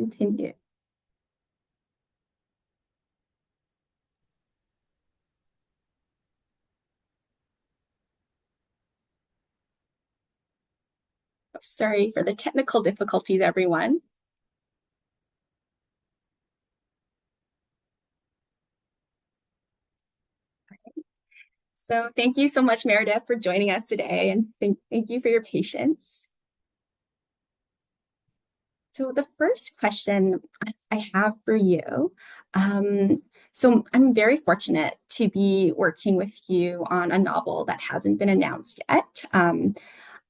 Continue. Sorry for the technical difficulties, everyone. So thank you so much, Meredith, for joining us today, and thank you for your patience. So the first question I have for you, so I'm very fortunate to be working with you on a novel that hasn't been announced yet.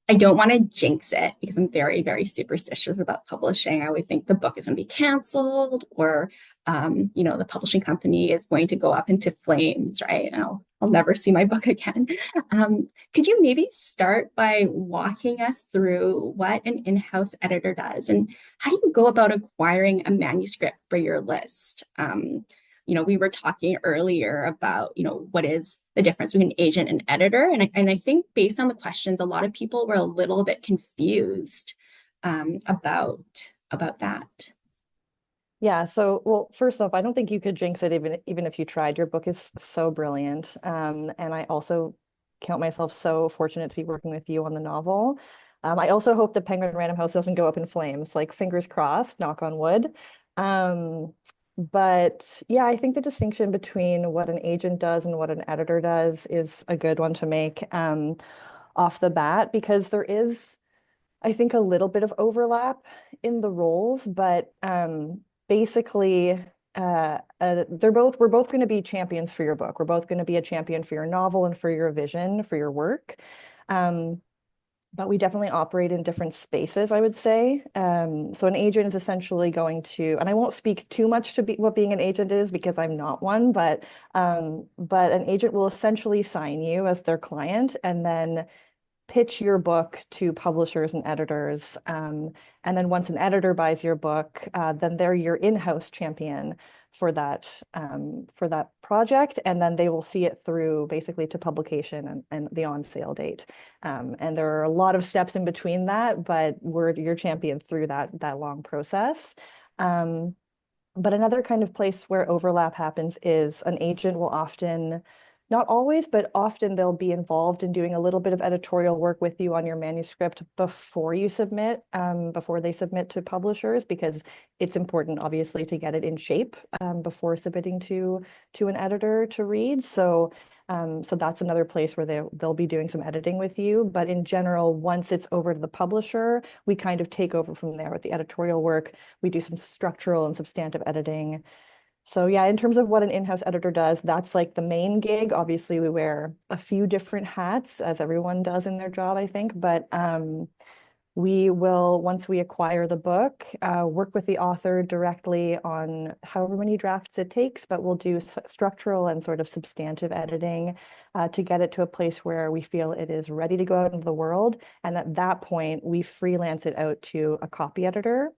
I don't want to jinx it because I'm very, very superstitious about publishing. I always think the book is going to be canceled or, the publishing company is going to go up into flames, right? And I'll never see my book again. Could you maybe start by walking us through what an in-house editor does and how do you go about acquiring a manuscript for your list? We were talking earlier about, what is the difference between agent and editor. And I think based on the questions, a lot of people were a little bit confused about that. Yeah, so well, first off, I don't think you could jinx it even if you tried. Your book is so brilliant. And I also count myself so fortunate to be working with you on the novel. I also hope the Penguin Random House doesn't go up in flames, like fingers crossed, knock on wood. Um, but yeah, I think the distinction between what an agent does and what an editor does is a good one to make off the bat because there is I think a little bit of overlap in the roles, but basically, we're both going to be champions for your book. We're both going to be a champion for your novel and for your vision, for your work. Um, but we definitely operate in different spaces, I would say. So an agent is essentially going to, and I won't speak too much to what being an agent is because I'm not one, but an agent will essentially sign you as their client and then pitch your book to publishers and editors. And then once an editor buys your book, then they're your in-house champion for that project. And then they will see it through basically to publication and the on sale date. And there are a lot of steps in between that, but we're your champion through that long process. But another kind of place where overlap happens is an agent will often, not always, but often they'll be involved in doing a little bit of editorial work with you on your manuscript before you submit, before they submit to publishers, because it's important, obviously, to get it in shape before submitting to an editor to read. So that's another place where they'll be doing some editing with you. But in general, once it's over to the publisher, we kind of take over from there with the editorial work. We do some structural and substantive editing. So yeah, in terms of what an in-house editor does, that's like the main gig. Obviously, we wear a few different hats, as everyone does in their job, I think. But we will, once we acquire the book, work with the author directly on however many drafts it takes, but we'll do structural and sort of substantive editing to get it to a place where we feel it is ready to go out into the world. And at that point, we freelance it out to a copy editor,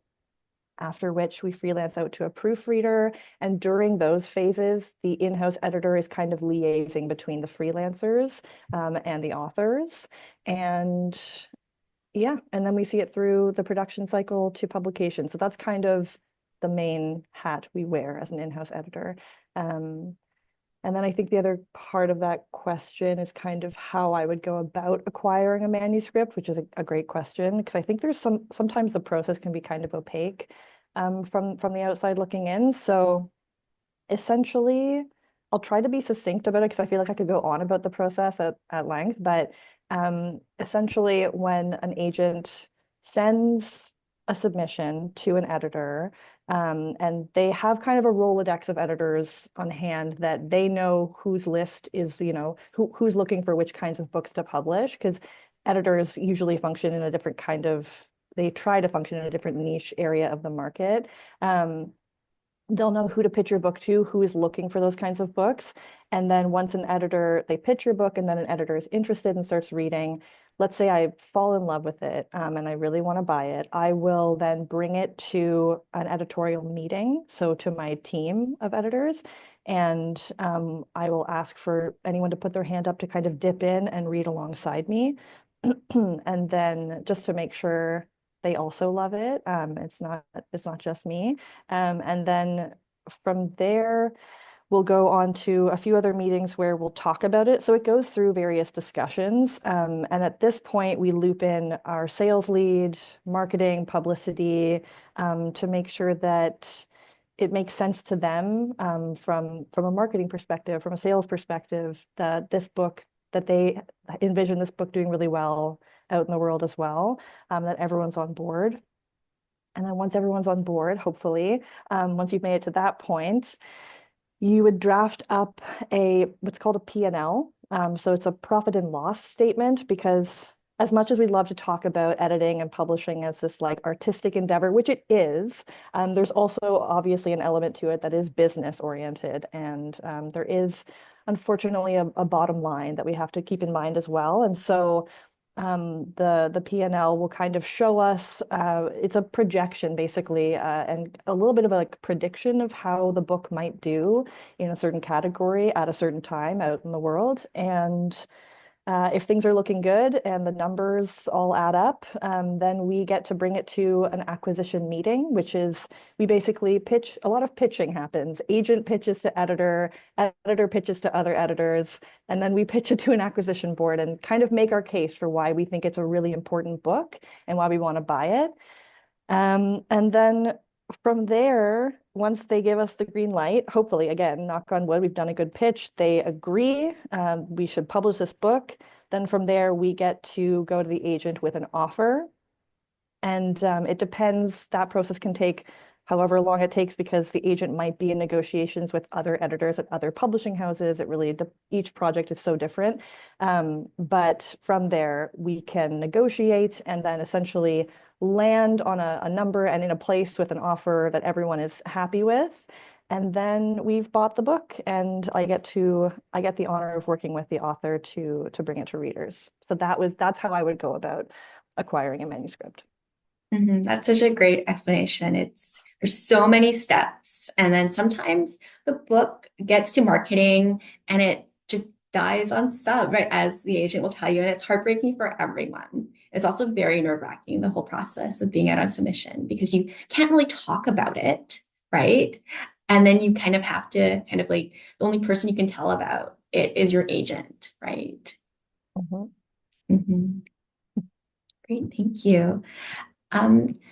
after which we freelance out to a proofreader. And during those phases, the in-house editor is kind of liaising between the freelancers and the authors. And yeah, and then we see it through the production cycle to publication. So that's kind of the main hat we wear as an in-house editor. Um, and then I think the other part of that question is kind of how I would go about acquiring a manuscript, which is a great question, because I think there's sometimes the process can be kind of opaque from the outside looking in. So essentially, I'll try to be succinct about it because I feel like I could go on about the process at length, but essentially when an agent sends a submission to an editor, and they have kind of a Rolodex of editors on hand that they know whose list is, who's looking for which kinds of books to publish, because editors usually function in a different kind of, they try to function in a different niche area of the market. They'll know who to pitch your book to, who is looking for those kinds of books. And then once they pitch your book and then an editor is interested and starts reading, let's say I fall in love with it and I really want to buy it, I will then bring it to an editorial meeting, so to my team of editors. And I will ask for anyone to put their hand up to kind of dip in and read alongside me. And then just to make sure they also love it. It's not just me. And then from there, we'll go on to a few other meetings where we'll talk about it. So it goes through various discussions. And at this point, we loop in our sales lead, marketing, publicity, to make sure that it makes sense to them, from a marketing perspective, from a sales perspective, that they envision this book doing really well out in the world as well, that everyone's on board. And then once everyone's on board, hopefully, once you've made it to that point, you would draft up what's called a P&L. So it's a profit and loss statement, because as much as we'd love to talk about editing and publishing as this like artistic endeavor, which it is, there's also obviously an element to it that is business oriented. And there is unfortunately a bottom line that we have to keep in mind as well. And so the P&L will kind of show us, it's a projection basically, and a little bit of a like prediction of how the book might do in a certain category at a certain time out in the world. And if things are looking good and the numbers all add up, then we get to bring it to an acquisition meeting, which is we basically pitch. A lot of pitching happens. Agent pitches to editor, editor pitches to other editors, and then we pitch it to an acquisition board and kind of make our case for why we think it's a really important book and why we want to buy it. And then from there, once they give us the green light, hopefully, again, knock on wood, we've done a good pitch, they agree, we should publish this book. Then from there, we get to go to the agent with an offer. And it depends, that process can take however long it takes, because the agent might be in negotiations with other editors at other publishing houses. It really, each project is so different. But from there, we can negotiate and then essentially land on a number and in a place with an offer that everyone is happy with. And then we've bought the book, and I get the honor of working with the author to bring it to readers. So that's how I would go about acquiring a manuscript. That's such a great explanation. There's so many steps, and then sometimes the book gets to marketing and it just dies on sub, right? As the agent will tell you, and it's heartbreaking for everyone. It's also very nerve-wracking, the whole process of being out on submission, because you can't really talk about it, right? And then you kind of have to kind of like, the only person you can tell about it is your agent, right? Mhm. Mhm. Great, thank you.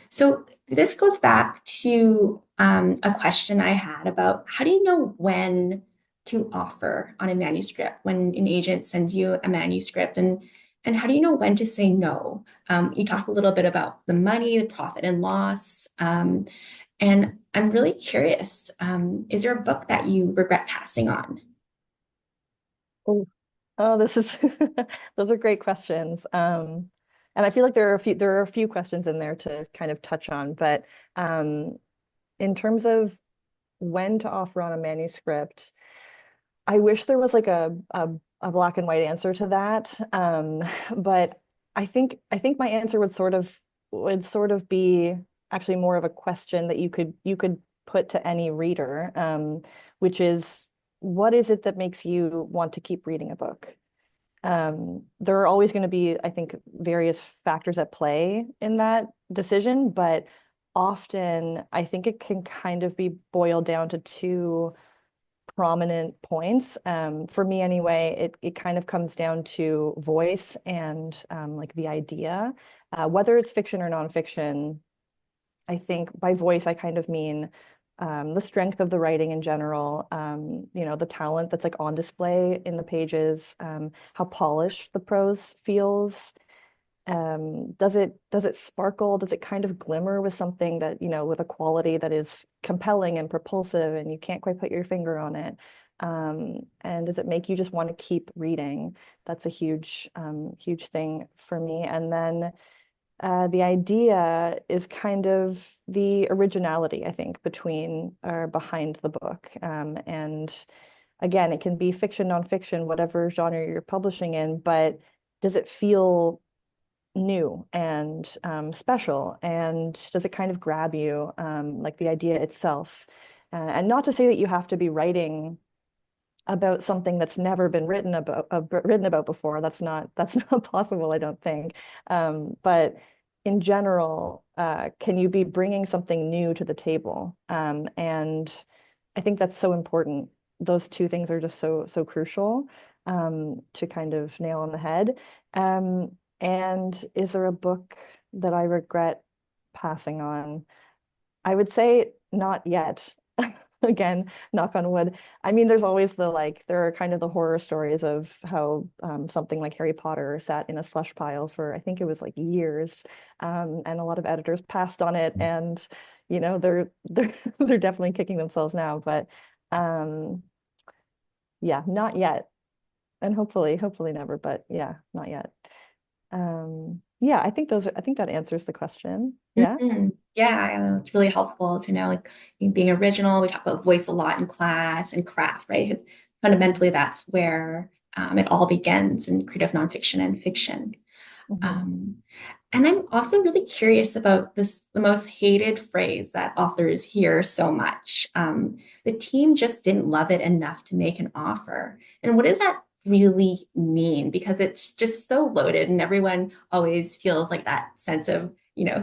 So this goes back to a question I had about, how do you know when to offer on a manuscript when an agent sends you a manuscript, and how do you know when to say no? You talked a little bit about the money, the profit and loss, and I'm really curious. Is there a book that you regret passing on? Oh, oh, this is those are great questions. And I feel like there are a few questions in there to kind of touch on, but in terms of when to offer on a manuscript, I wish there was like a black and white answer to that. But I think my answer would sort of be actually more of a question that you could put to any reader, which is, what is it that makes you want to keep reading a book? There are always going to be, I think, various factors at play in that decision, but often I think it can kind of be boiled down to two prominent points. For me anyway, it kind of comes down to voice and like the idea, whether it's fiction or nonfiction. I think by voice, I kind of mean the strength of the writing in general, the talent that's like on display in the pages, how polished the prose feels. Does it sparkle? Does it kind of glimmer with something that, with a quality that is compelling and propulsive and you can't quite put your finger on it? And does it make you just want to keep reading? That's a huge thing for me. And then the idea is kind of the originality, I think, between or behind the book. And again, it can be fiction, nonfiction, whatever genre you're publishing in, but does it feel new and special? And does it kind of grab you, like the idea itself? And not to say that you have to be writing about something that's never been written about before. That's not possible, I don't think. But in general, can you be bringing something new to the table? And I think that's so important. Those two things are just so crucial to kind of nail on the head. And is there a book that I regret passing on? I would say not yet. Again, knock on wood. I mean, there's always the like, there are kind of the horror stories of how something like Harry Potter sat in a slush pile for, I think it was like years, and a lot of editors passed on it, and they're they're definitely kicking themselves now. But um, yeah, not yet, and hopefully never. But yeah, not yet. Yeah, I think that answers the question. Yeah. Yeah, it's really helpful to know, like being original. We talk about voice a lot in class and craft, right? Because fundamentally, that's where it all begins in creative nonfiction and fiction. Mhm. Um, and I'm also really curious about this, the most hated phrase that authors hear so much. The team just didn't love it enough to make an offer. And what does that really mean? Because it's just so loaded, and everyone always feels like that sense of,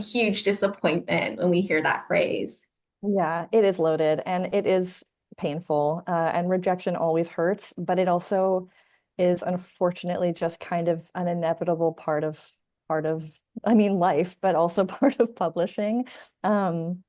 huge disappointment when we hear that phrase. Yeah, it is loaded and it is painful. And rejection always hurts, but it also is unfortunately just kind of an inevitable part of, I mean, life, but also part of publishing. Um,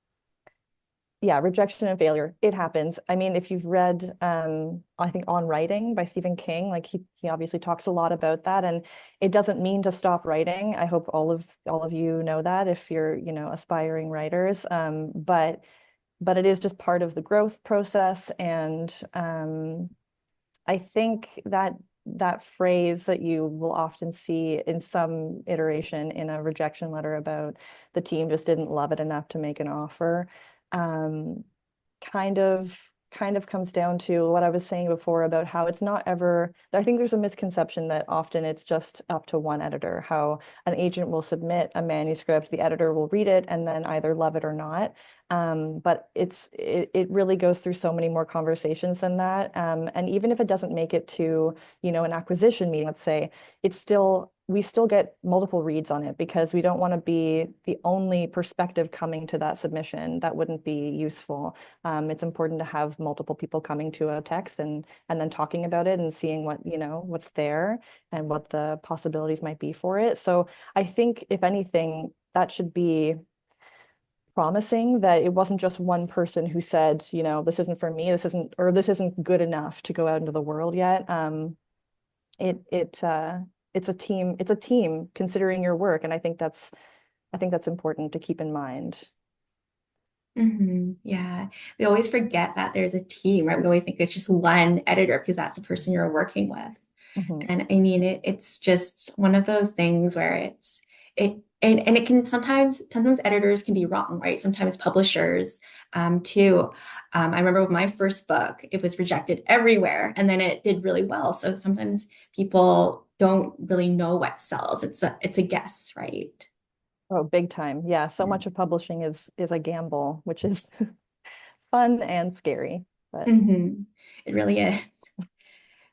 yeah, rejection and failure, it happens. I mean, if you've read I think On Writing by Stephen King, like he obviously talks a lot about that, and it doesn't mean to stop writing. I hope all of you know that if you're, aspiring writers. But it is just part of the growth process. And I think that that phrase that you will often see in some iteration in a rejection letter about the team just didn't love it enough to make an offer, um, kind of kind of comes down to what I was saying before about how it's not ever, I think there's a misconception that often it's just up to one editor, how an agent will submit a manuscript, the editor will read it and then either love it or not. But it really goes through so many more conversations than that. And even if it doesn't make it to, an acquisition meeting, let's say, we still get multiple reads on it because we don't want to be the only perspective coming to that submission. That wouldn't be useful. It's important to have multiple people coming to a text and then talking about it and seeing what's there and what the possibilities might be for it. So I think if anything, that should be promising that it wasn't just one person who said, this isn't for me, this isn't good enough to go out into the world yet. It it it's a team considering your work, and I think that's important to keep in mind. Yeah, we always forget that there's a team, right? We always think it's just one editor because that's the person you're working with. Mhm. And I mean, it's just one of those things where and it can sometimes editors can be wrong, right? Sometimes publishers too. I remember with my first book, it was rejected everywhere, and then it did really well. So sometimes people don't really know what sells. It's a guess, right? Oh, big time. Yeah, so Yeah. much of publishing is a gamble, which is fun and scary. But It really is.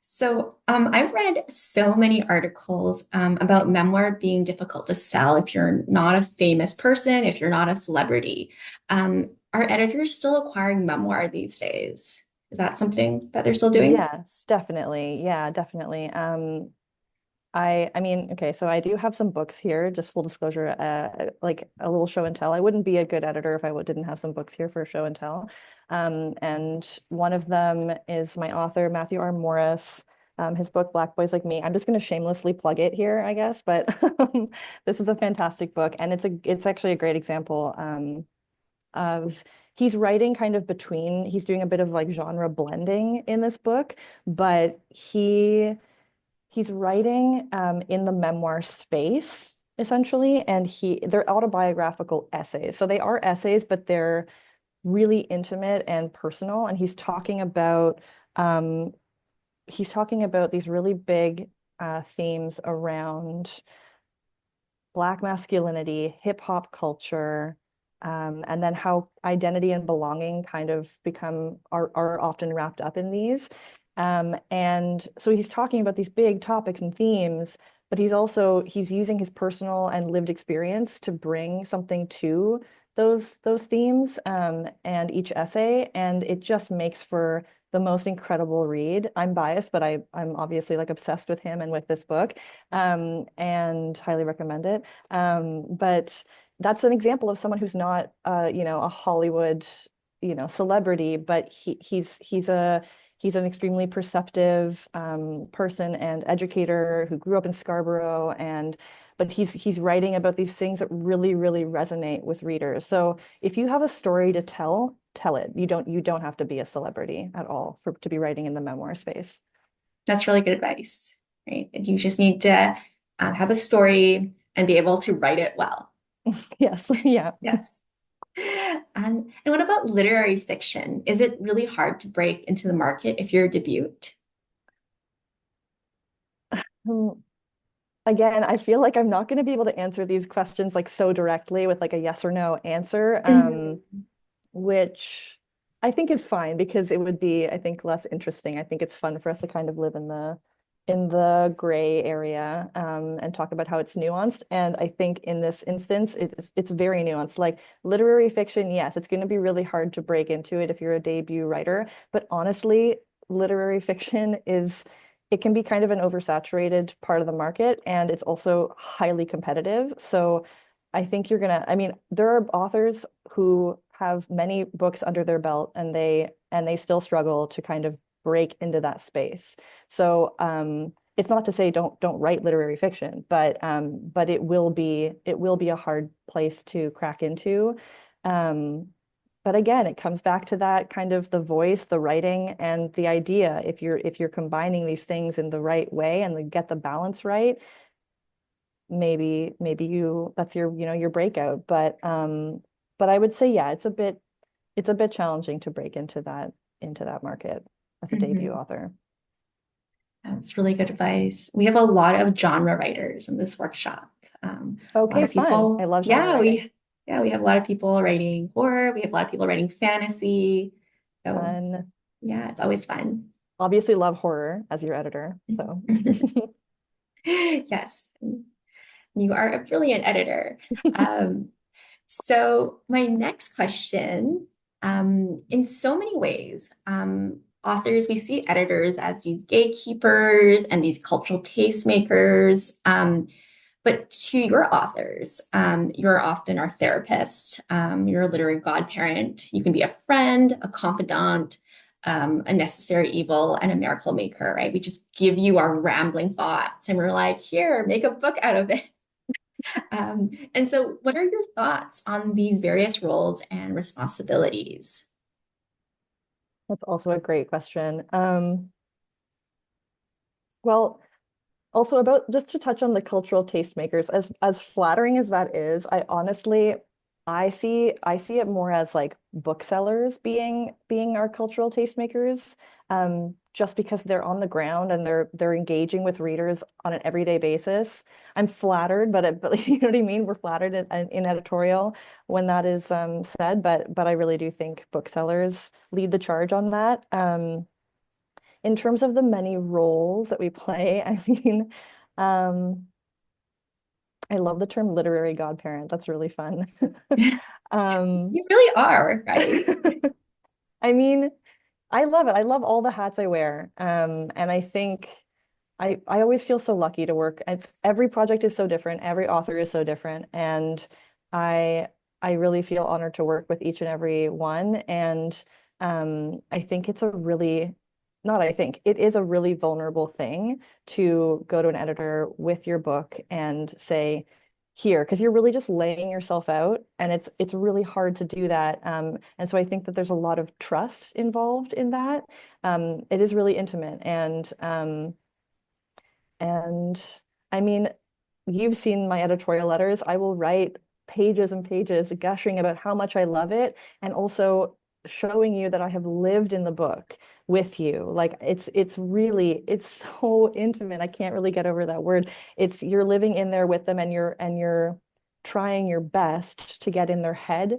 So, I've read so many articles about memoir being difficult to sell if you're not a famous person, if you're not a celebrity. Are editors still acquiring memoir these days? Is that something that they're still doing? yes, definitely. Yeah, definitely. I mean, okay, so I do have some books here, just full disclosure, like a little show and tell. I wouldn't be a good editor if didn't have some books here for show and tell. And one of them is my author, Matthew R. Morris, his book, Black Boys Like Me. I'm just going to shamelessly plug it here, I guess, but this is a fantastic book, and it's actually a great example of he's writing kind of he's doing a bit of like genre blending in this book, but he's writing in the memoir space essentially, and they're autobiographical essays. So they are essays, but they're really intimate and personal. And um, he's talking about these really big themes around Black masculinity, hip hop culture, and then how identity and belonging kind of are often wrapped up in these. And so he's talking about these big topics and themes, but he's using his personal and lived experience to bring something to those themes and each essay, and it just makes for the most incredible read. I'm biased, but I'm obviously like obsessed with him and with this book, and highly recommend it. But that's an example of someone who's not a Hollywood celebrity, but he's an extremely perceptive person and educator who grew up in Scarborough, and but he's writing about these things that really, really resonate with readers. So if you have a story to tell, tell it. You don't have to be a celebrity at all to be writing in the memoir space. That's really good advice, right? And you just need to have a story and be able to write it well. Yes, yeah. Yes. And what about literary fiction? Is it really hard to break into the market if you're a debut? Hmm. Again, I feel like I'm not going to be able to answer these questions like so directly with like a yes or no answer, Mhm. which I think is fine because it would be, I think, less interesting. I think it's fun for us to kind of live in the gray area and talk about how it's nuanced. And I think in this instance, it's very nuanced. Like literary fiction, yes, it's going to be really hard to break into it if you're a debut writer. But honestly, literary fiction is it can be kind of an oversaturated part of the market, and it's also highly competitive. So I think I mean, there are authors who have many books under their belt and they still struggle to kind of break into that space. So it's not to say don't write literary fiction, but it will be a hard place to crack into. Um, but again, it comes back to that kind of the voice, the writing, and the idea. If you're combining these things in the right way and get the balance right, maybe you that's your breakout. But I would say yeah, it's a bit challenging to break into that market as a debut Mhm. author. That's really good advice. We have a lot of genre writers in this workshop. A lot Okay, of fun. I people, love genre writing. yeah, we have a lot of people writing horror. We have a lot of people writing fantasy. So Fun. yeah, it's always fun. Obviously love horror as your editor. So Yes, you are a brilliant editor. Um, so my next question, in so many ways, authors, we see editors as these gatekeepers and these cultural tastemakers. But to your authors, you're often our therapist, you're a literary godparent. You can be a friend, a confidant, a necessary evil, and a miracle maker, right? We just give you our rambling thoughts and we're like, here, make a book out of it. And so, what are your thoughts on these various roles and responsibilities? that's also a great question. Well, also about just to touch on the cultural tastemakers, as flattering as that is, I see it more as like booksellers being our cultural tastemakers, just because they're on the ground and they're engaging with readers on an everyday basis. I'm flattered, but you know what I mean? We're flattered in editorial when that is said, but I really do think booksellers lead the charge on that. In terms of the many roles that we play, I mean, um, I love the term literary godparent. That's really fun. Um, You really are, right? I mean, I love it. I love all the hats I wear. And I think I always feel so lucky to work. Every project is so different. Every author is so different. And I I really feel honored to work with each and every one. And I think it's a really, not I think, it is a really vulnerable thing to go to an editor with your book and say, here, because you're really just laying yourself out, and it's really hard to do that. And so I think that there's a lot of trust involved in that. It is really intimate, and I mean, you've seen my editorial letters. I will write pages and pages gushing about how much I love it, and also showing you that I have lived in the book with you. Like it's so intimate. I can't really get over that word. It's you're living in there with them, and you're trying your best to get in their head,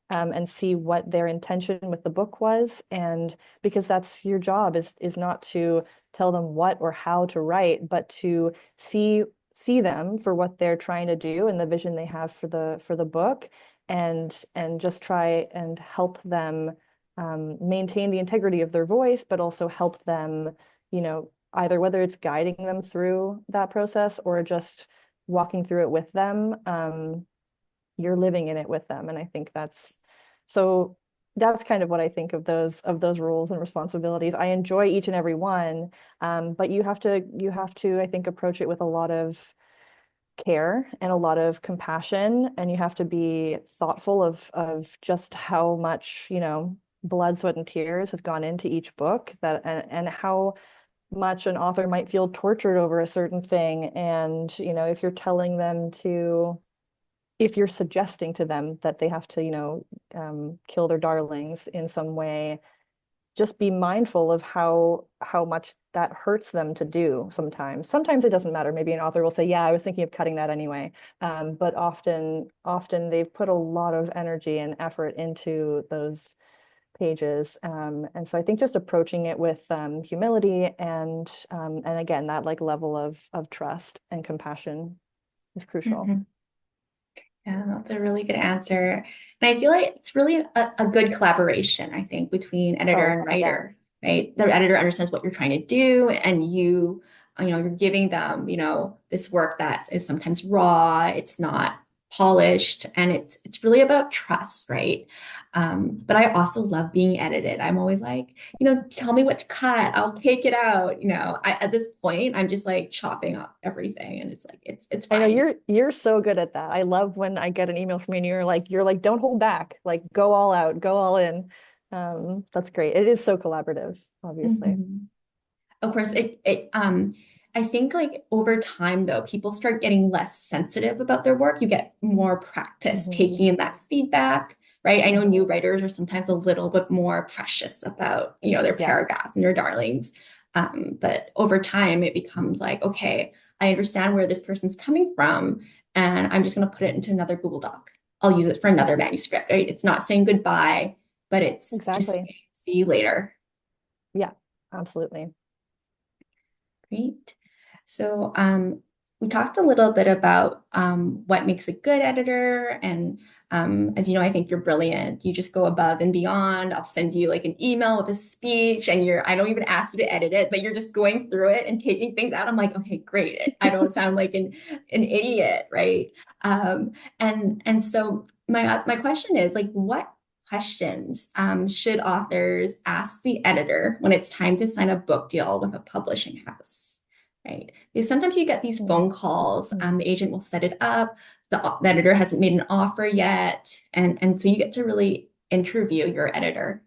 and see what their intention with the book was. And because that's your job is not to tell them what or how to write, but to see see them for what they're trying to do and the vision they have for the book, and just try and help them maintain the integrity of their voice, but also help them, either whether it's guiding them through that process or just walking through it with them. You're living in it with them, and I think so. That's kind of what I think of those roles and responsibilities. I enjoy each and every one, but you have to I think approach it with a lot of care and a lot of compassion, and you have to be thoughtful of just how much, blood, sweat, and tears has gone into each book, and how much an author might feel tortured over a certain thing. And, if you're telling them to, if you're suggesting to them that they have to, kill their darlings in some way, just be mindful of how much that hurts them to do sometimes. Sometimes it doesn't matter. Maybe an author will say, yeah, I was thinking of cutting that anyway. But often they've put a lot of energy and effort into those pages. And so I think just approaching it with humility and again, that like level of trust and compassion is crucial. Mhm. Yeah, that's a really good answer. And I feel like it's really a good collaboration, I think, between editor Oh, and yeah. writer, right? The editor understands what you're trying to do, and you're giving them, this work that is sometimes raw, it's not polished, and it's really about trust, right? But I also love being edited. I'm always like, tell me what to cut, I'll take it out. At this point, I'm just like chopping up everything, and it's like it's I know fine. you're so good at that. I love when I get an email from you and you're like, don't hold back, like go all out, go all in. That's great. It is so collaborative, obviously. Mhm. Of course, I think like over time though, people start getting less sensitive about their work. You get more practice Hmm. taking in that feedback, right? I know new Hmm. writers are sometimes a little bit more precious about, their Yeah, paragraphs and their darlings. But over time, it becomes like, okay, I understand where this person's coming from, and I'm just going to put it into another Google Doc. I'll use it for another manuscript, right? It's not saying goodbye, but it's just exactly. saying, see you later. Yeah, absolutely. Great. So we talked a little bit about what makes a good editor. And as you know, I think you're brilliant. You just go above and beyond. I'll send you like an email with a speech, and I don't even ask you to edit it, but you're just going through it and taking things out. I'm like, okay, great. I don't sound like an idiot, right? And so my question is like, what questions should authors ask the editor when it's time to sign a book deal with a publishing house? Right? Because sometimes you get these phone calls, Mm-hmm. the agent will set it up, the editor hasn't made an offer yet, and so you get to really interview your editor.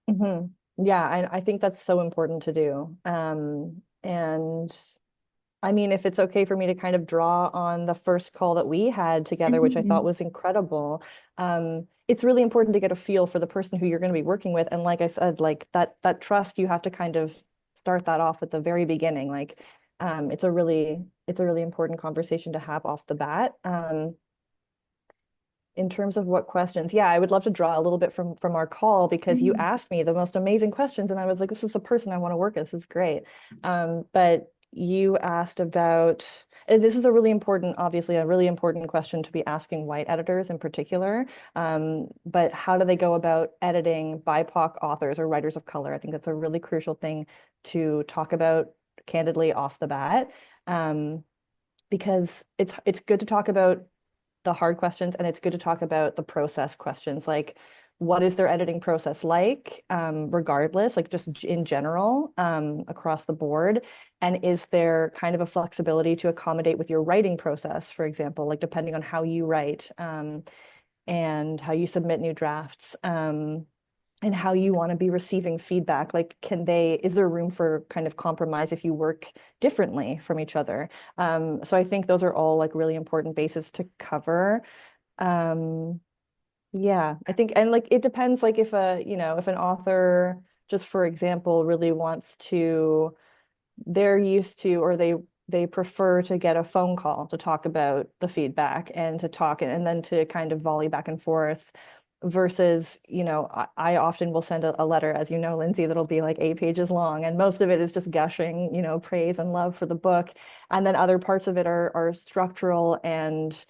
Hmm. Yeah, I think that's so important to do. And I mean, if it's okay for me to kind of draw on the first call that we had together, which I thought Mhm. was incredible, it's really important to get a feel for the person who you're going to be working with. And like I said, like that trust, you have to kind of start that off at the very beginning. Like, it's a really important conversation to have off the bat. In terms of what questions, yeah, I would love to draw a little bit from our call, because you Mhm. asked me the most amazing questions and I was like, this is the person I want to work with. This is great. But you asked about, and this is a really important, obviously a really important question to be asking white editors in particular. But how do they go about editing BIPOC authors or writers of color? I think that's a really crucial thing to talk about candidly off the bat. Um, because it's good to talk about the hard questions, and it's good to talk about the process questions, like what is their editing process like, regardless, like just in general, across the board, and is there kind of a flexibility to accommodate with your writing process, for example, like depending on how you write, and how you submit new drafts, and how you want to be receiving feedback. Like, is there room for kind of compromise if you work differently from each other? So I think those are all like really important bases to cover. Um, yeah, I think, and like it depends, like if an author, just for example, really wants to, they're used to, or they prefer to get a phone call to talk about the feedback and to talk and then to kind of volley back and forth. versus, I often will send a letter, as you know, Lindsay, that'll be like 8 pages long, and most of it is just gushing, praise and love for the book. And then other parts of it are structural and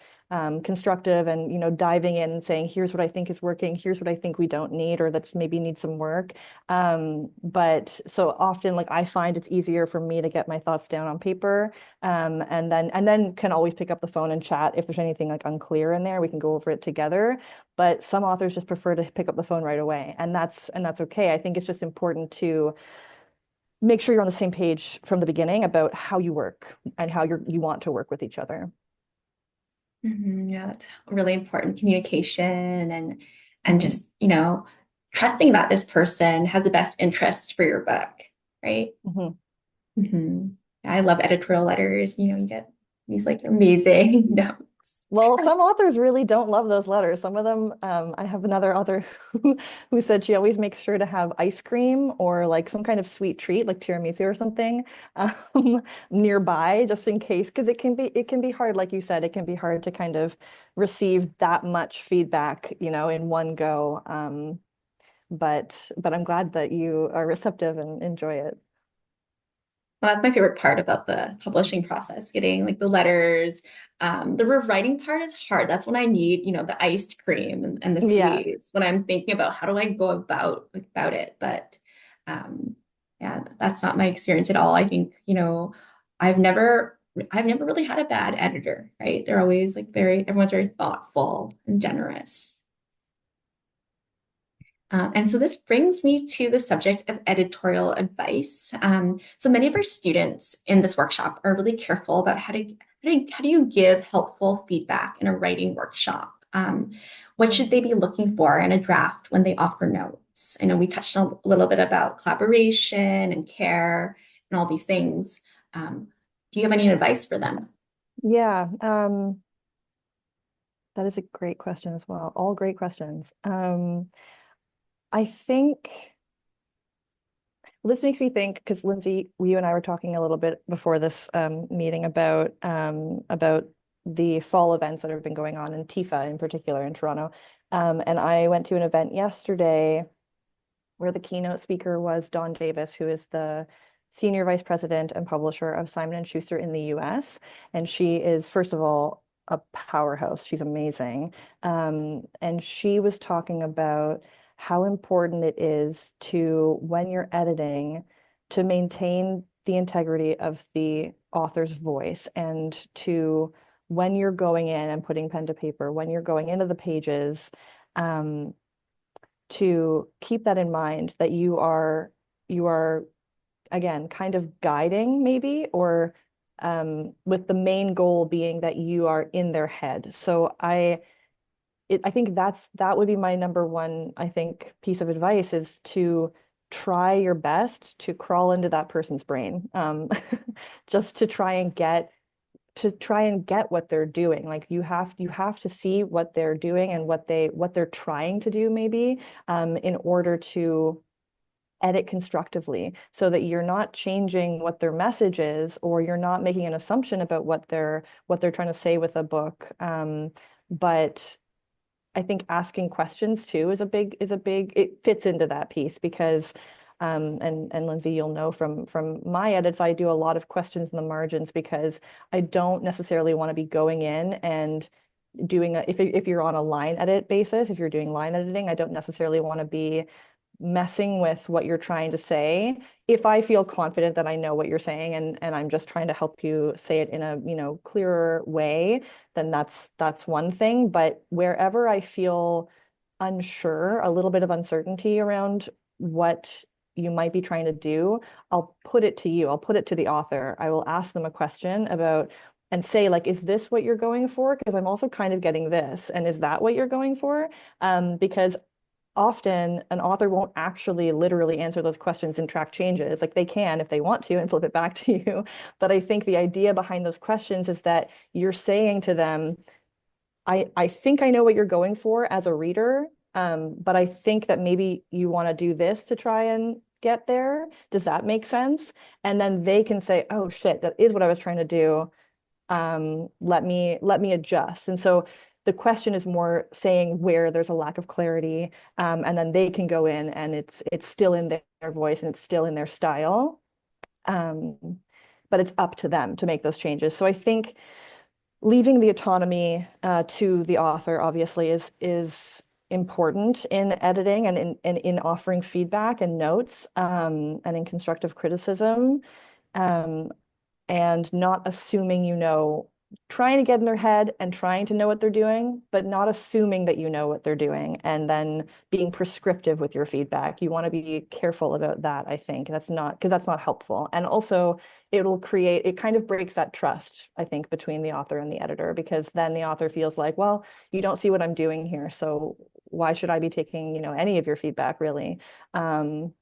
constructive, and diving in and saying, here's what I think is working, here's what I think we don't need, or that's maybe needs some work. But so often, like, I find it's easier for me to get my thoughts down on paper, and then can always pick up the phone and chat if there's anything like unclear in there. We can go over it together. But some authors just prefer to pick up the phone right away, and that's okay. I think it's just important to make sure you're on the same page from the beginning about how you work and how you want to work with each other. Yeah, it's really important communication and just, trusting that this person has the best interest for your book, right? Mhm. hmm I love editorial letters. You get these like amazing notes. Well, some authors really don't love those letters. Some of them, I have another author who said she always makes sure to have ice cream or like some kind of sweet treat, like tiramisu or something, nearby, just in case, because it can be hard, like you said, it can be hard to kind of receive that much feedback, in one go. But I'm glad that you are receptive and enjoy it. Well, that's my favorite part about the publishing process, getting like the letters. The rewriting part is hard. That's when I need, the iced cream and the Yeah. sweets when I'm thinking about how do I go about it. But yeah, that's not my experience at all. I think, I've never I've never really had a bad editor, right? They're always like everyone's very thoughtful and generous. And so this brings me to the subject of editorial advice. So many of our students in this workshop are really careful about how do you give helpful feedback in a writing workshop? What should they be looking for in a draft when they offer notes? I know we touched a little bit about collaboration and care and all these things. Do you have any advice for them? Yeah. That is a great question as well. All great questions. I think this makes me think, because Lindsay, you and I were talking a little bit before this meeting about the fall events that have been going on in TIFA in particular in Toronto. And I went to an event yesterday where the keynote speaker was Dawn Davis, who is the senior vice president and publisher of Simon and Schuster in the US. And she is, first of all, a powerhouse. She's amazing. And she was talking about how important it is to, when you're editing, to maintain the integrity of the author's voice, and to, when you're going in and putting pen to paper, when you're going into the pages, um, to keep that in mind, that you are again kind of guiding maybe, or with the main goal being that you are in their head. So I think that would be my number one, I think, piece of advice, is to try your best to crawl into that person's brain, just to try and get what they're doing. Like, you have to see what they're doing and what they're trying to do maybe, in order to edit constructively, so that you're not changing what their message is, or you're not making an assumption about what they're trying to say with a book. But I think asking questions too is a big it fits into that piece, because and Lindsay, you'll know from my edits, I do a lot of questions in the margins, because I don't necessarily want to be going in and doing if you're on a line edit basis, if you're doing line editing, I don't necessarily want to be messing with what you're trying to say. If I feel confident that I know what you're saying, and I'm just trying to help you say it in a, clearer way, then that's one thing. But wherever I feel unsure, a little bit of uncertainty around what you might be trying to do, I'll put it to you. I'll put it to the author. I will ask them a question about, and say, like, is this what you're going for? Because I'm also kind of getting this. And is that what you're going for? Because often an author won't actually literally answer those questions and track changes. Like, they can if they want to and flip it back to you. But I think the idea behind those questions is that you're saying to them, I think I know what you're going for as a reader, but I think that maybe you want to do this to try and get there. Does that make sense? And then they can say, oh shit, that is what I was trying to do. Let me adjust. And so the question is more saying where there's a lack of clarity, and then they can go in and it's still in their voice and it's still in their style. Um, but it's up to them to make those changes. So I think leaving the autonomy to the author obviously is important in editing and in offering feedback and notes, and in constructive criticism. Um, and not assuming trying to get in their head and trying to know what they're doing, but not assuming that you know what they're doing, and then being prescriptive with your feedback. You want to be careful about that, I think. Because that's not helpful. And also, it kind of breaks that trust, I think, between the author and the editor, because then the author feels like, well, you don't see what I'm doing here, so why should I be taking, any of your feedback, really? And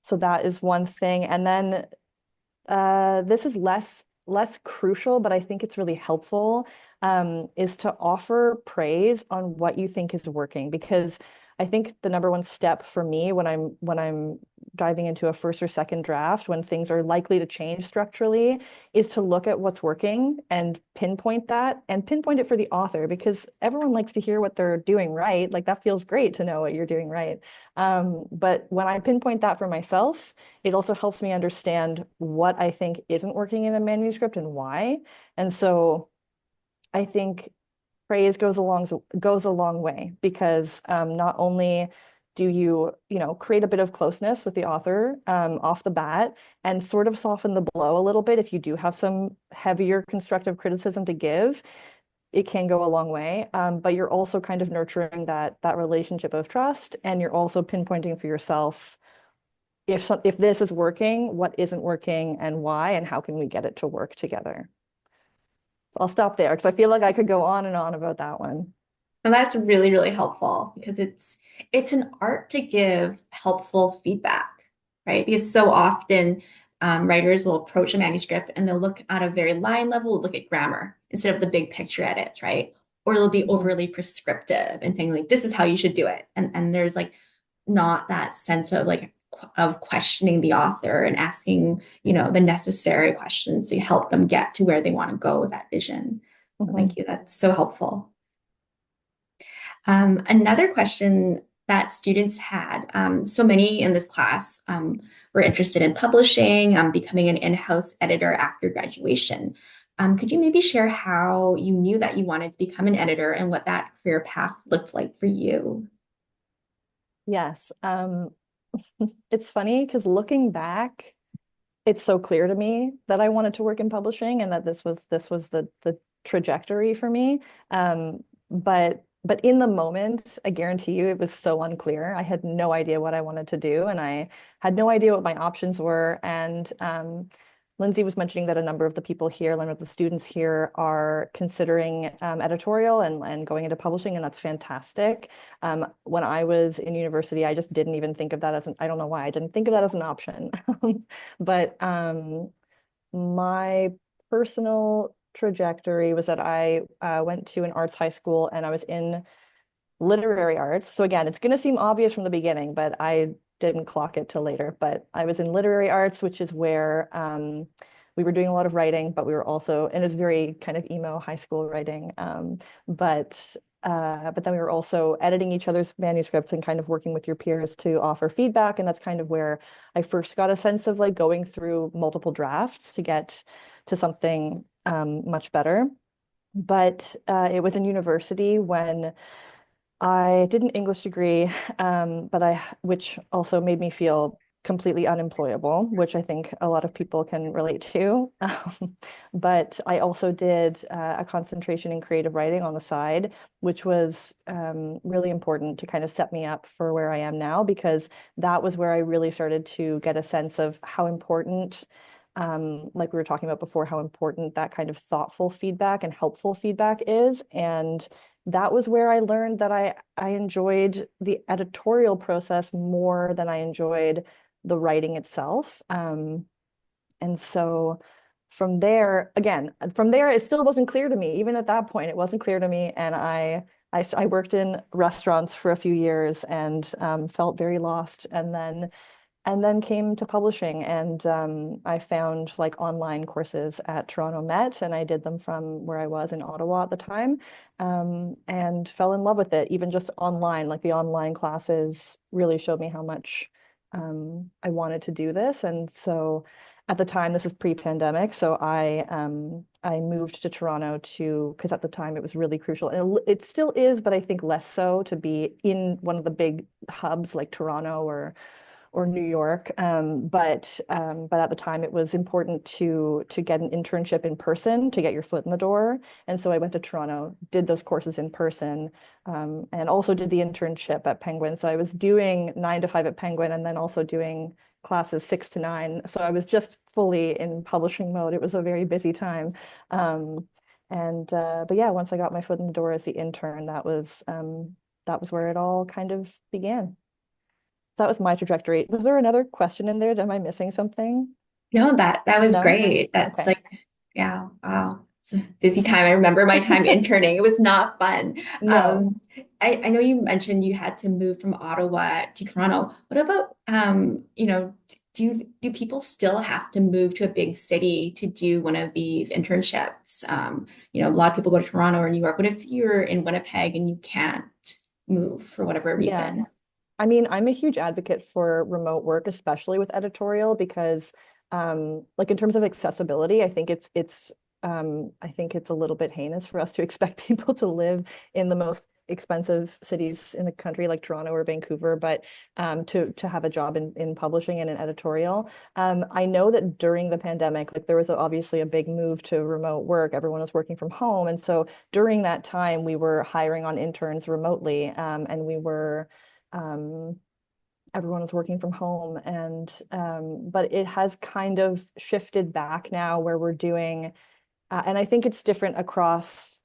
so that is one thing. And then this is less crucial, but I think it's really helpful, is to offer praise on what you think is working. Because I think the number one step for me when I'm diving into a first or second draft, when things are likely to change structurally, is to look at what's working and pinpoint that, and pinpoint it for the author, because everyone likes to hear what they're doing right. Like, that feels great to know what you're doing right. But when I pinpoint that for myself, it also helps me understand what I think isn't working in a manuscript and why. And so I think praise goes a long way, because not only do you create a bit of closeness with the author off the bat, and sort of soften the blow a little bit if you do have some heavier constructive criticism to give. It can go a long way, but you're also kind of nurturing that relationship of trust, and you're also pinpointing for yourself, if this is working, what isn't working and why, and how can we get it to work together. So I'll stop there, because I feel like I could go on and on about that one. And that's really, really helpful because it's an art to give helpful feedback, right? Because so often writers will approach a manuscript and they'll look at a very line level, look at grammar instead of the big picture edits, right? Or they'll be Mhm. overly prescriptive and saying like, this is how you should do it. And there's like not that sense of like of questioning the author and asking, the necessary questions to help them get to where they want to go with that vision. So thank Mhm. you. That's so helpful. Another question that students had, so many in this class were interested in publishing, becoming an in-house editor after graduation. Could you maybe share how you knew that you wanted to become an editor and what that career path looked like for you? Yes. It's funny because looking back, it's so clear to me that I wanted to work in publishing, and that this was the trajectory for me. But in the moment, I guarantee you, it was so unclear. I had no idea what I wanted to do, and I had no idea what my options were. And Lindsay was mentioning that a number of the people here, a number of the students here, are considering editorial and going into publishing, and that's fantastic. When I was in university, I just didn't even think of that I don't know why I didn't think of that as an option. But my personal trajectory was that I went to an arts high school, and I was in literary arts. So again, it's going to seem obvious from the beginning, but I didn't clock it till later. But I was in literary arts, which is where we were doing a lot of writing, but we were also, and it was very kind of emo high school writing. But then we were also editing each other's manuscripts and kind of working with your peers to offer feedback. And that's kind of where I first got a sense of like going through multiple drafts to get to something much better. But it was in university when I did an English degree, which also made me feel completely unemployable, which I think a lot of people can relate to. But I also did a concentration in creative writing on the side, which was really important to kind of set me up for where I am now, because that was where I really started to get a sense of how important, like we were talking about before, how important that kind of thoughtful feedback and helpful feedback is. And that was where I learned that I enjoyed the editorial process more than I enjoyed the writing itself. And so from there, it still wasn't clear to me. Even at that point, it wasn't clear to me. And I worked in restaurants for a few years and felt very lost. And then and then came to publishing, and I found like online courses at Toronto Met, and I did them from where I was in Ottawa at the time, and fell in love with it. Even just online, like the online classes really showed me how much I wanted to do this. And so at the time, this is pre-pandemic, so I moved to Toronto to because at the time it was really crucial, and it still is, but I think less so to be in one of the big hubs like Toronto or New York. But at the time, it was important to get an internship in person to get your foot in the door. And so I went to Toronto, did those courses in person, and also did the internship at Penguin. So I was doing 9 to 5 at Penguin, and then also doing classes 6 to 9. So I was just fully in publishing mode. It was a very busy time. But yeah, once I got my foot in the door as the intern, that was where it all kind of began. That was my trajectory. Was there another question in there? Am I missing something? No, that was No? great. That's Okay. like, yeah, wow. It's a busy time. I remember my time interning. It was not fun. No. I know you mentioned you had to move from Ottawa to Toronto. What about do people still have to move to a big city to do one of these internships? A lot of people go to Toronto or New York. What if you're in Winnipeg and you can't move for whatever Yeah. reason? I mean, I'm a huge advocate for remote work, especially with editorial, because like in terms of accessibility, I think it's a little bit heinous for us to expect people to live in the most expensive cities in the country like Toronto or Vancouver, but to have a job in publishing and in editorial. I know that during the pandemic, like there was obviously a big move to remote work. Everyone was working from home. And so during that time, we were hiring on interns remotely, and we were um, everyone was working from home, and but it has kind of shifted back now where we're doing and I think it's different across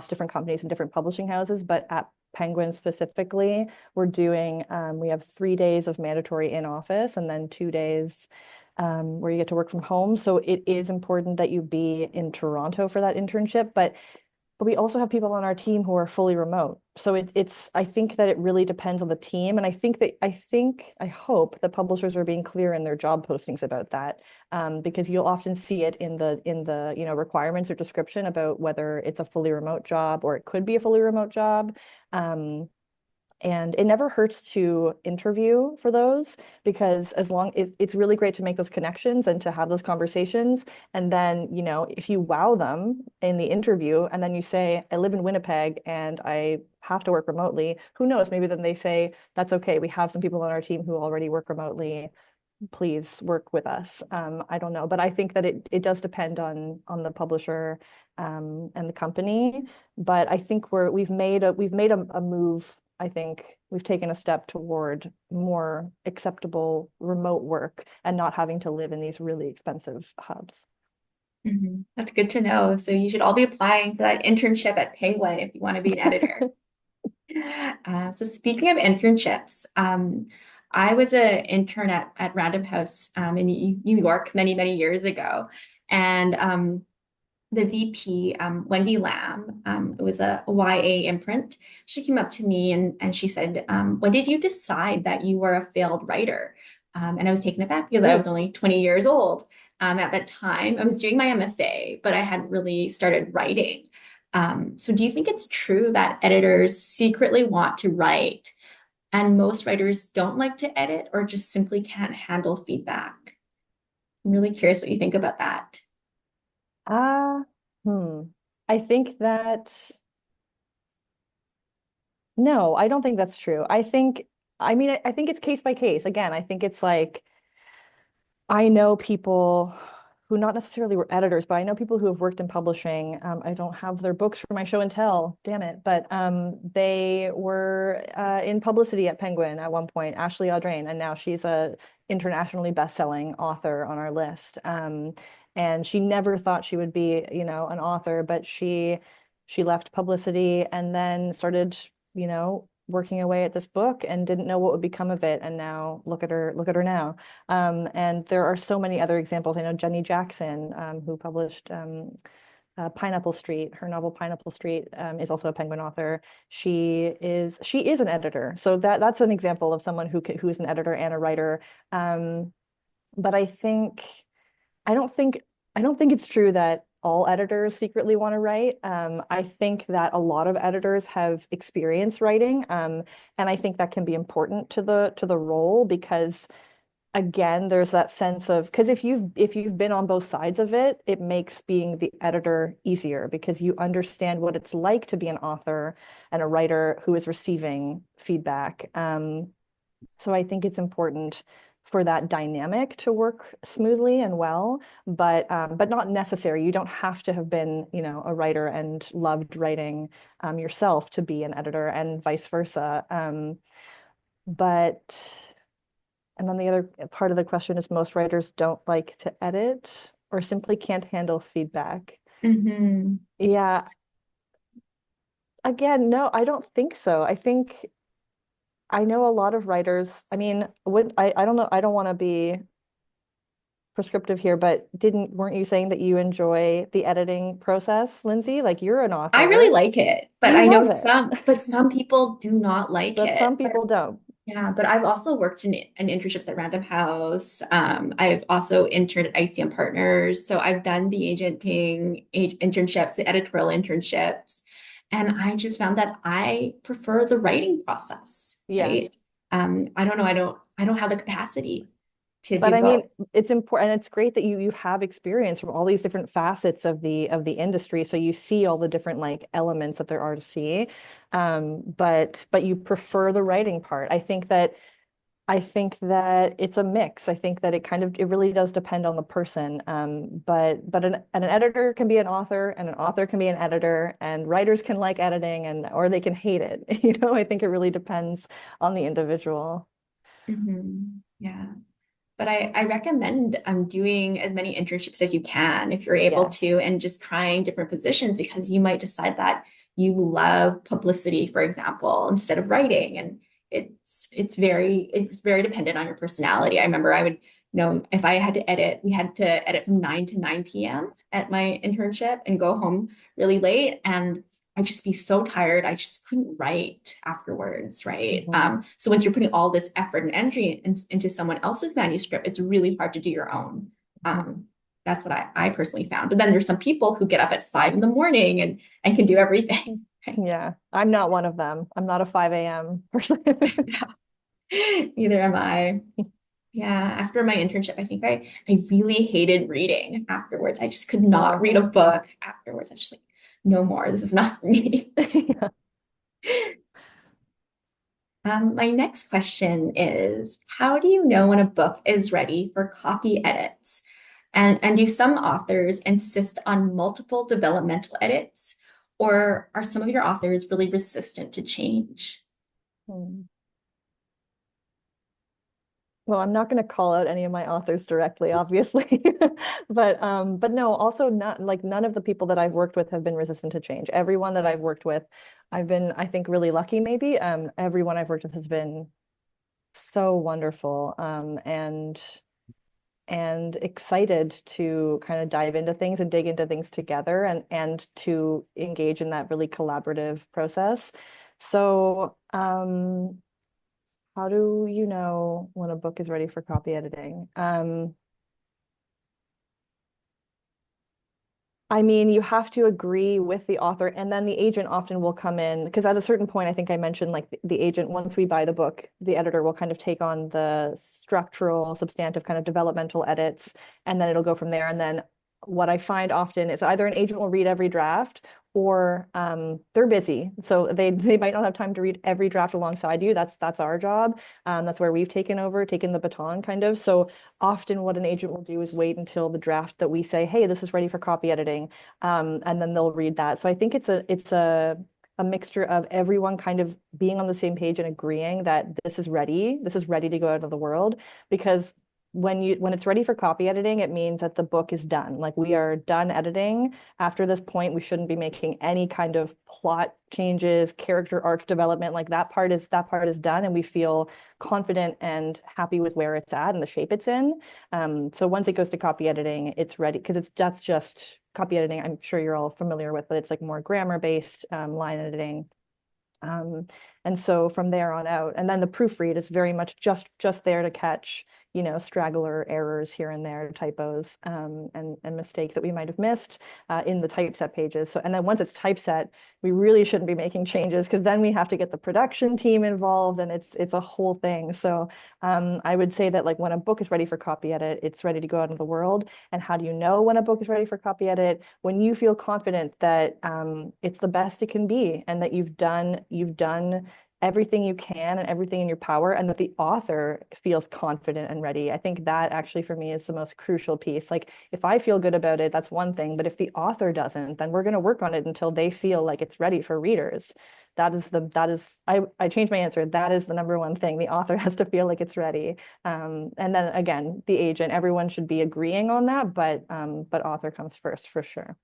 different companies and different publishing houses, but at Penguin specifically, we have 3 days of mandatory in office and then 2 days where you get to work from home. So it is important that you be in Toronto for that internship, but we also have people on our team who are fully remote. So I think that it really depends on the team. And I hope that publishers are being clear in their job postings about that. Because you'll often see it in the requirements or description about whether it's a fully remote job or it could be a fully remote job. And it never hurts to interview for those, because it's really great to make those connections and to have those conversations. And then, if you wow them in the interview and then you say, I live in Winnipeg and I have to work remotely, who knows? Maybe then they say, that's okay. We have some people on our team who already work remotely. Please work with us. I don't know, but I think that it does depend on the publisher and the company. But I think we've made a move. I think we've taken a step toward more acceptable remote work and not having to live in these really expensive hubs. That's good to know. So you should all be applying for that internship at Penguin if you want to be an editor. So speaking of internships, I was an intern at Random House in New York many, many years ago. And the VP, Wendy Lamb, it was a YA imprint. She came up to me and she said, when did you decide that you were a failed writer? And I was taken aback because I was Ooh. only 20 years old. At that time, I was doing my MFA, but I hadn't really started writing. So do you think it's true that editors secretly want to write and most writers don't like to edit or just simply can't handle feedback? I'm really curious what you think about that. Ah, hmm. I think that No, I don't think that's true. I think it's case by case. Again, I think it's like I know people who not necessarily were editors, but I know people who have worked in publishing. I don't have their books for my show and tell, damn it. But they were in publicity at Penguin at one point, Ashley Audrain, and now she's a internationally best-selling author on our list. And she never thought she would be, an author, but she left publicity and then started, working away at this book and didn't know what would become of it. And now look at her now. And there are so many other examples. I know Jenny Jackson, who published Pineapple Street. Her novel Pineapple Street is also a Penguin author. She is an editor, so that's an example of someone who is an editor and a writer. But I don't think I don't think it's true that all editors secretly want to write. I think that a lot of editors have experience writing, and I think that can be important to the role because again, there's that sense of because if you've been on both sides of it, it makes being the editor easier because you understand what it's like to be an author and a writer who is receiving feedback. So I think it's important for that dynamic to work smoothly and well, but not necessary. You don't have to have been, a writer and loved writing yourself to be an editor, and vice versa. But and then the other part of the question is most writers don't like to edit or simply can't handle feedback. Mm-hmm. Yeah, again, no, I don't think so. I know a lot of writers. I mean, I don't know, I don't want to be prescriptive here, but weren't you saying that you enjoy the editing process, Lindsay? Like you're an I really author. like it, but You I know love it. but some people do not like But it. some people don't. Yeah, but I've also worked in internships at Random House. I've also interned at ICM Partners. So I've done the internships, the editorial internships, and I just found that I prefer the writing process, Yeah. right? I don't know, I don't have the capacity to But do I mean, both. it's important. It's great that you have experience from all these different facets of the industry, so you see all the different like elements that there are to see. But you prefer the writing part. I think that it's a mix. I think that it really does depend on the person. But an editor can be an author, and an author can be an editor, and writers can like editing or they can hate it. I think it really depends on the individual. Yeah. But I recommend doing as many internships as you can if you're able to, Yes. and just trying different positions because you might decide that you love publicity, for example, instead of writing. And it's very dependent on your personality. I remember I would, if I had to edit, we had to edit from 9 to 9 p.m. at my internship and go home really late. And I'd just be so tired. I just couldn't write afterwards, right? Mhm. So once you're putting all this effort and energy into someone else's manuscript, it's really hard to do your own. Mhm. That's what I personally found. But then there's some people who get up at 5 in the morning and can do everything. Yeah, I'm not one of them. I'm not a 5 a.m. person. Neither am I. Yeah, after my internship, I think I really hated reading afterwards. I just could not Oh. read a book afterwards. I was just like, no more. This is not for me. Yeah. My next question is, how do you know when a book is ready for copy edits? And do some authors insist on multiple developmental edits, or are some of your authors really resistant to change? Hmm. Well, I'm not going to call out any of my authors directly, obviously, but no, also not like none of the people that I've worked with have been resistant to change. Everyone that I've worked with, I've been, I think, really lucky. Maybe everyone I've worked with has been so wonderful, and excited to kind of dive into things and dig into things together and to engage in that really collaborative process. So, how do you know when a book is ready for copy editing? I mean, you have to agree with the author, and then the agent often will come in because at a certain point, I think I mentioned like the agent, once we buy the book, the editor will kind of take on the structural, substantive kind of developmental edits, and then it'll go from there. And then what I find often is either an agent will read every draft or they're busy. So they might not have time to read every draft alongside you. That's our job. That's where we've taken the baton kind of. So often what an agent will do is wait until the draft that we say, hey, this is ready for copy editing. And then they'll read that. So I think it's a mixture of everyone kind of being on the same page and agreeing that this is ready to go out of the world. Because when it's ready for copy editing, it means that the book is done. Like we are done editing. After this point, we shouldn't be making any kind of plot changes, character arc development. Like that part is done, and we feel confident and happy with where it's at and the shape it's in. So once it goes to copy editing, it's ready because that's just copy editing, I'm sure you're all familiar with, but it's like more grammar based line editing. Um, and so from there on out, and then the proofread is very much just there to catch, straggler errors here and there, typos, and mistakes that we might have missed in the typeset pages. So, and then once it's typeset, we really shouldn't be making changes because then we have to get the production team involved, and it's a whole thing. So, I would say that like when a book is ready for copy edit, it's ready to go out into the world. And how do you know when a book is ready for copy edit? When you feel confident that it's the best it can be, and that you've done everything you can and everything in your power, and that the author feels confident and ready. I think that actually for me is the most crucial piece. Like if I feel good about it, that's one thing, but if the author doesn't, then we're going to work on it until they feel like it's ready for readers. I changed my answer. That is the number one thing. The author has to feel like it's ready. And then again, the agent, everyone should be agreeing on that, but author comes first for sure.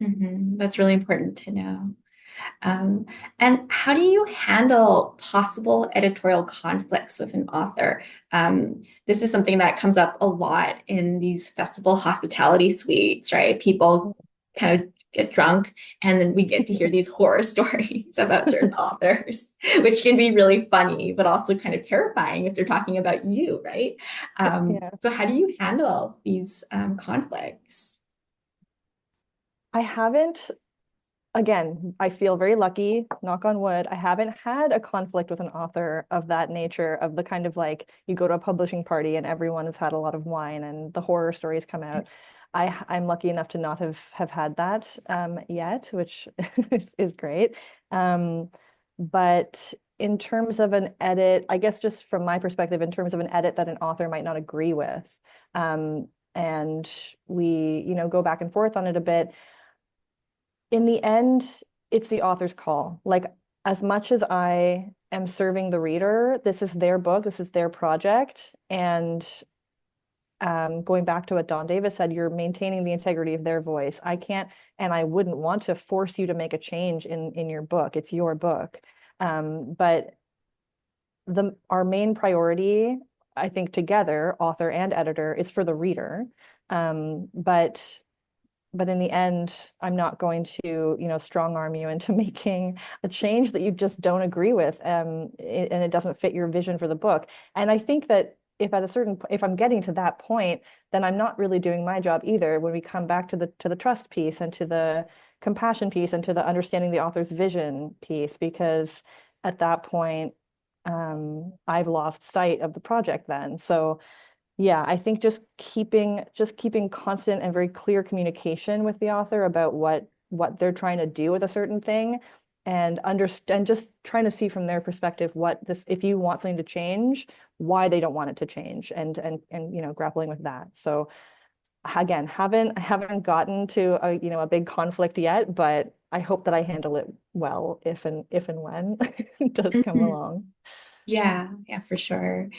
That's really important to know. Um, and how do you handle possible editorial conflicts with an author? This is something that comes up a lot in these festival hospitality suites, right? People kind of get drunk, and then we get to hear these horror stories about certain authors, which can be really funny, but also kind of terrifying if they're talking about you, right? Yeah. So how do you handle these conflicts? I haven't Again, I feel very lucky, knock on wood. I haven't had a conflict with an author of that nature, of the kind of like you go to a publishing party and everyone has had a lot of wine and the horror stories come out. I'm lucky enough to not have had that yet, which is great. Um, but in terms of an edit, I guess just from my perspective, in terms of an edit that an author might not agree with, and we, go back and forth on it a bit, in the end, it's the author's call. Like, as much as I am serving the reader, this is their book, this is their project. And going back to what Don Davis said, you're maintaining the integrity of their voice. I can't, and I wouldn't want to force you to make a change in your book. It's your book. But our main priority, I think, together, author and editor, is for the reader. But in the end, I'm not going to, strong arm you into making a change that you just don't agree with, and it doesn't fit your vision for the book. And I think that if I'm getting to that point, then I'm not really doing my job either. When we come back to the trust piece and to the compassion piece and to the understanding the author's vision piece, because at that point, I've lost sight of the project then. So yeah, I think just keeping constant and very clear communication with the author about what they're trying to do with a certain thing, and understand, just trying to see from their perspective what this, if you want something to change, why they don't want it to change, and grappling with that. So again, I haven't gotten to a big conflict yet, but I hope that I handle it well if and when it does come Mhm. along. Yeah, yeah, for sure.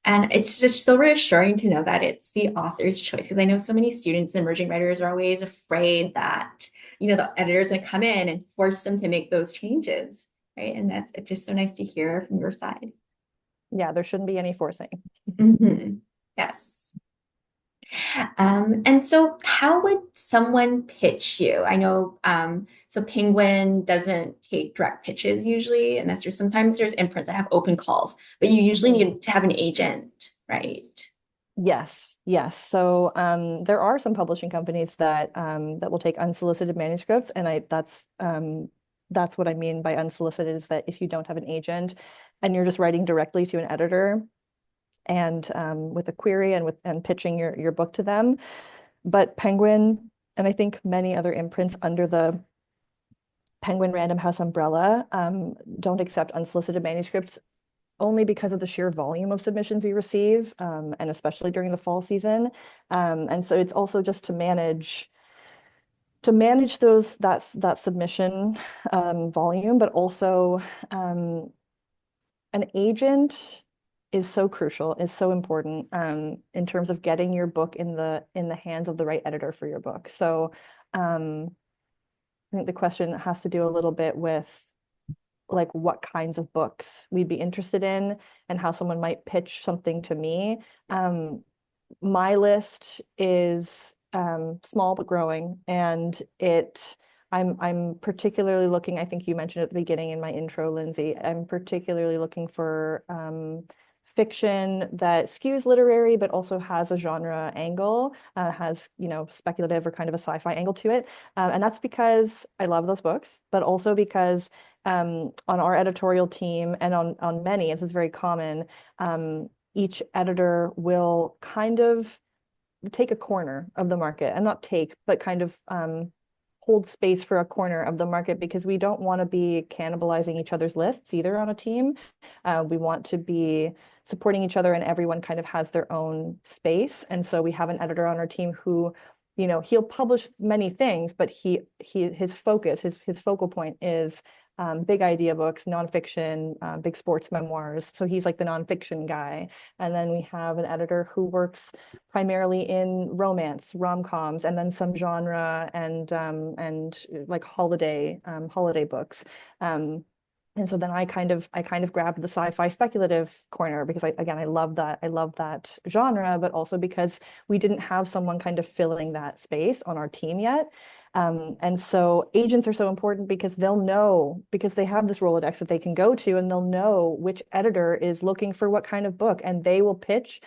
And it's just so reassuring to know that it's the author's choice, because I know so many students and emerging writers are always afraid that, the editor is going to come in and force them to make those changes, right? And that's it's just so nice to hear from your side. Yeah, there shouldn't be any forcing. Mhm. Yes. And so how would someone pitch you? I know, so Penguin doesn't take direct pitches usually, unless sometimes there's imprints that have open calls, but you usually Mhm. need to have an agent, right? Yes, yes. So there are some publishing companies that will take unsolicited manuscripts, and that's what I mean by unsolicited, is that if you don't have an agent and you're just writing directly to an editor and with a query and pitching your book to them. But Penguin, and I think many other imprints under the Penguin Random House umbrella, don't accept unsolicited manuscripts, only because of the sheer volume of submissions we receive, and especially during the fall season. And so it's also just to manage that submission volume, but also an agent is so crucial, is so important in terms of getting your book in the hands of the right editor for your book. So I think the question has to do a little bit with like what kinds of books we'd be interested in and how someone might pitch something to me. My list is small but growing, and I'm particularly looking, I think you mentioned at the beginning in my intro, Lindsay, I'm particularly looking for fiction that skews literary, but also has a genre angle, has, speculative or kind of a sci-fi angle to it. And that's because I love those books, but also because on our editorial team and on many, this is very common, each editor will kind of take a corner of the market, and not take, but kind of hold space for a corner of the market, because we don't want to be cannibalizing each other's lists either on a team. We want to be supporting each other, and everyone kind of has their own space. And so we have an editor on our team who, he'll publish many things, but his focus, his focal point is big idea books, nonfiction, big sports memoirs. So he's like the nonfiction guy. And then we have an editor who works primarily in romance, rom-coms, and then some genre and like holiday books. And so then I kind of grabbed the sci-fi speculative corner, because I love that genre, but also because we didn't have someone kind of filling that space on our team yet. And so agents are so important, because they'll know, because they have this Rolodex that they can go to, and they'll know which editor is looking for what kind of book, and they will pitch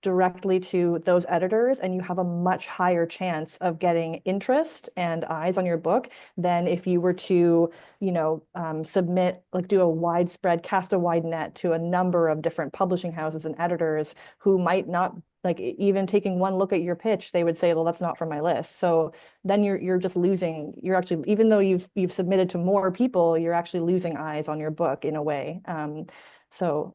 directly to those editors, and you have a much higher chance of getting interest and eyes on your book than if you were to, submit, like do a widespread, cast a wide net to a number of different publishing houses and editors who might not, like, even taking one look at your pitch, they would say, well, that's not for my list. So then you're just losing, you're actually, even though you've submitted to more people, you're actually losing eyes on your book in a way. So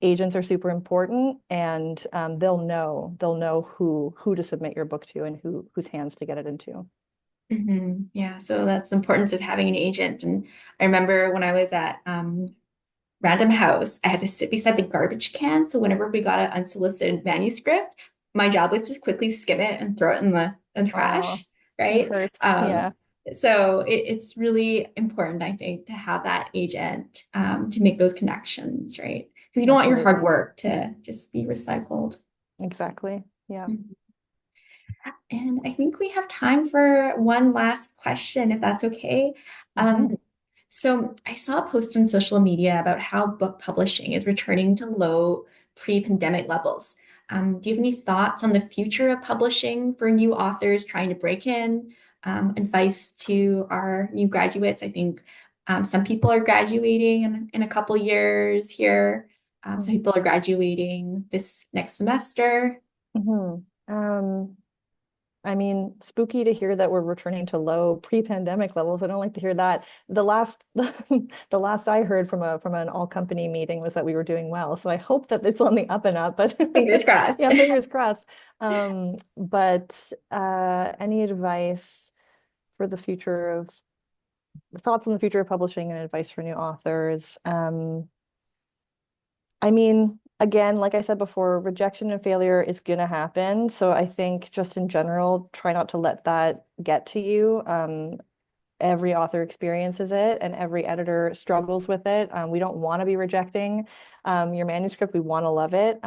agents are super important, and they'll know who to submit your book to, and whose hands to get it into. Yeah, so that's the importance of having an agent. And I remember when I was at Random House, I had to sit beside the garbage can. So whenever we got an unsolicited manuscript, my job was just quickly skim it and throw it in the Oh, trash, it right? hurts. Yeah, So it's really important, I think, to have that agent to make those connections, right? Because you don't want your hard absolutely. work to just be recycled. Exactly. Yeah. And I think we have time for one last question, if that's okay. Mhm. So I saw a post on social media about how book publishing is returning to low pre-pandemic levels. Do you have any thoughts on the future of publishing for new authors trying to break in? Advice to our new graduates? I think some people are graduating in a couple years here. Some people are graduating this next semester. Mhm. I mean, spooky to hear that we're returning to low pre-pandemic levels. I don't like to hear that. The last the last I heard from an all company meeting was that we were doing well. So I hope that it's on the up and up, but Fingers crossed. yeah, fingers crossed. But any advice for the future of thoughts on the future of publishing, and advice for new authors? I mean, again, like I said before, rejection and failure is going to happen. So I think just in general, try not to let that get to you. Every author experiences it, and every editor struggles with it. We don't want to be rejecting your manuscript. We want to love it.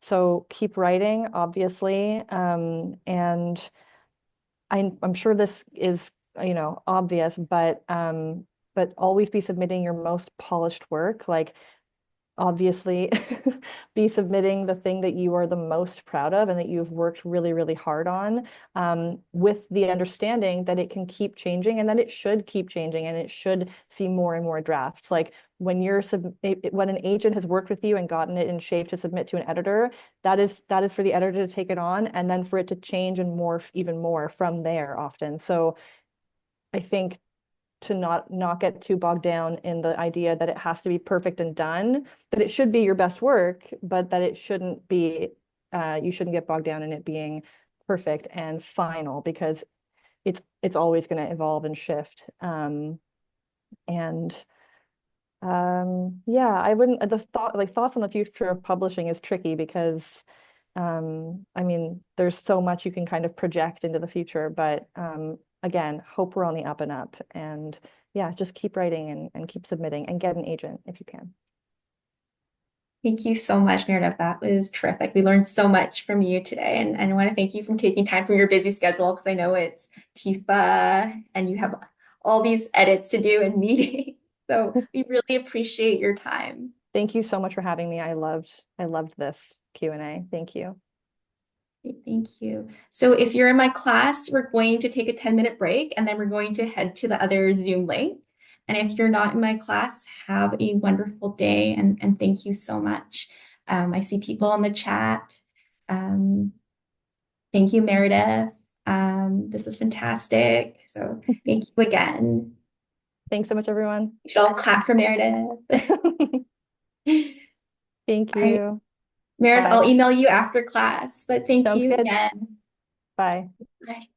So keep writing, obviously. And I'm sure this is, obvious, but always be submitting your most polished work. Like, obviously be submitting the thing that you are the most proud of and that you've worked really, really hard on, with the understanding that it can keep changing, and that it should keep changing, and it should see more and more drafts. Like when an agent has worked with you and gotten it in shape to submit to an editor, that is for the editor to take it on, and then for it to change and morph even more from there often. So I think to not get too bogged down in the idea that it has to be perfect and done, that it should be your best work, but that it shouldn't be, you shouldn't get bogged down in it being perfect and final, because it's always going to evolve and shift. And yeah, I wouldn't, thoughts on the future of publishing is tricky, because I mean, there's so much you can kind of project into the future, but again, hope we're on the up and up. And yeah, just keep writing and keep submitting, and get an agent if you can. Thank you so much, Meredith. That was terrific. We learned so much from you today. And I want to thank you for taking time from your busy schedule because I know it's Tifa and you have all these edits to do and meetings. So we really appreciate your time. Thank you so much for having me. I loved this Q&A. Thank you. Great, thank you. So if you're in my class, we're going to take a 10-minute break and then we're going to head to the other Zoom link. And if you're not in my class, have a wonderful day and thank you so much. I see people in the chat. Um, Thank you, Meredith. This was fantastic. So thank you again. Thanks so much, everyone. We should all clap for Meredith. Thank All right, you. Meredith, Bye. I'll email you after class, but thank Sounds you good. again. Bye. Bye.